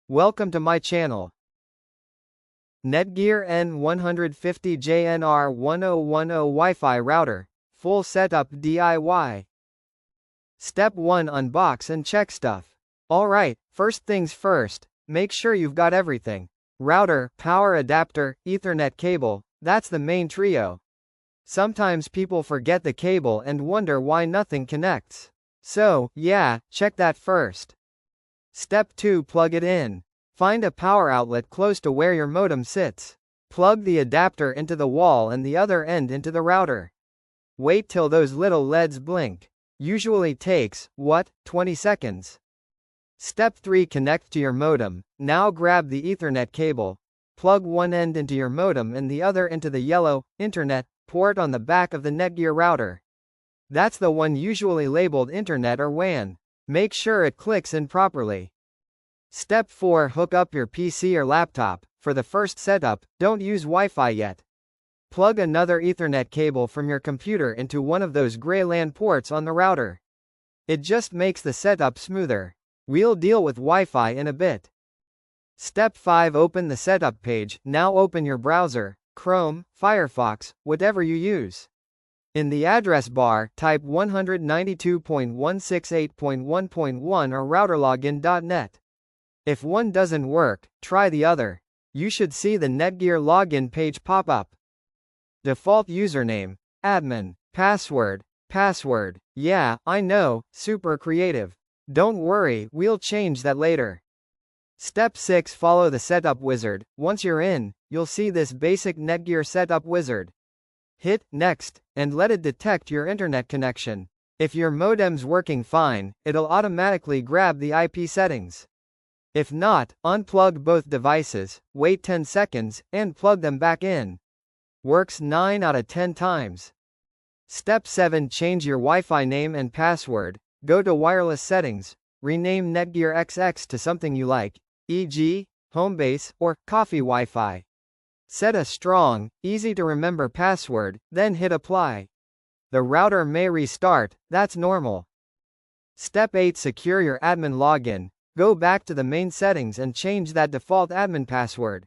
Welcome to my channel. Netgear N150 JNR1010 Wi-Fi router. Full setup DIY. Step 1. Unbox and check stuff. Alright, first things first, make sure you've got everything. Router, power adapter, Ethernet cable, that's the main trio. Sometimes people forget the cable and wonder why nothing connects. So, yeah, check that first. Step 2. Plug it in. Find a power outlet close to where your modem sits. Plug the adapter into the wall and the other end into the router. Wait till those little LEDs blink. Usually takes, 20 seconds. Step 3. Connect to your modem. Now grab the Ethernet cable. Plug one end into your modem and the other into the yellow, Internet, port on the back of the Netgear router. That's the one usually labeled Internet or WAN. Make sure it clicks in properly. Step 4. Hook up your PC or laptop. For the first setup, don't use Wi-Fi yet. Plug another Ethernet cable from your computer into one of those gray LAN ports on the router. It just makes the setup smoother. We'll deal with Wi-Fi in a bit. Step 5. Open the setup page. Now open your browser, Chrome, Firefox, whatever you use. In the address bar, type 192.168.1.1 or routerlogin.net. If one doesn't work, try the other. You should see the Netgear login page pop up. Default username, admin, password. Yeah, I know, super creative. Don't worry, we'll change that later. Step 6. Follow the setup wizard. Once you're in, you'll see this basic Netgear setup wizard. Hit Next, and let it detect your internet connection. If your modem's working fine, it'll automatically grab the IP settings. If not, unplug both devices, wait 10 seconds, and plug them back in. Works 9 out of 10 times. Step 7. Change your Wi-Fi name and password. Go to wireless settings, rename Netgear XX to something you like, e.g., Homebase, or Coffee Wi-Fi. Set a strong, easy-to-remember password, then hit apply. The router may restart, that's normal. Step 8. Secure your admin login. Go back to the main settings and change that default admin password.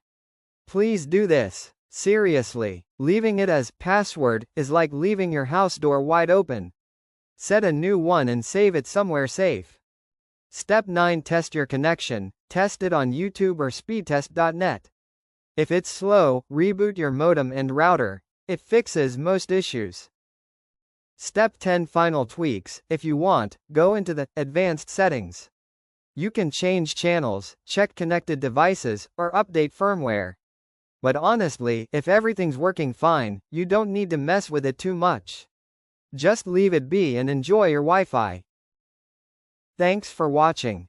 Please do this. Seriously, leaving it as password is like leaving your house door wide open. Set a new one and save it somewhere safe. Step 9. Test your connection. Test it on YouTube or speedtest.net. If it's slow, reboot your modem and router. It fixes most issues. Step 10. Final tweaks. If you want, go into the advanced settings. You can change channels, check connected devices, or update firmware. But honestly, if everything's working fine, you don't need to mess with it too much. Just leave it be and enjoy your Wi-Fi. Thanks for watching.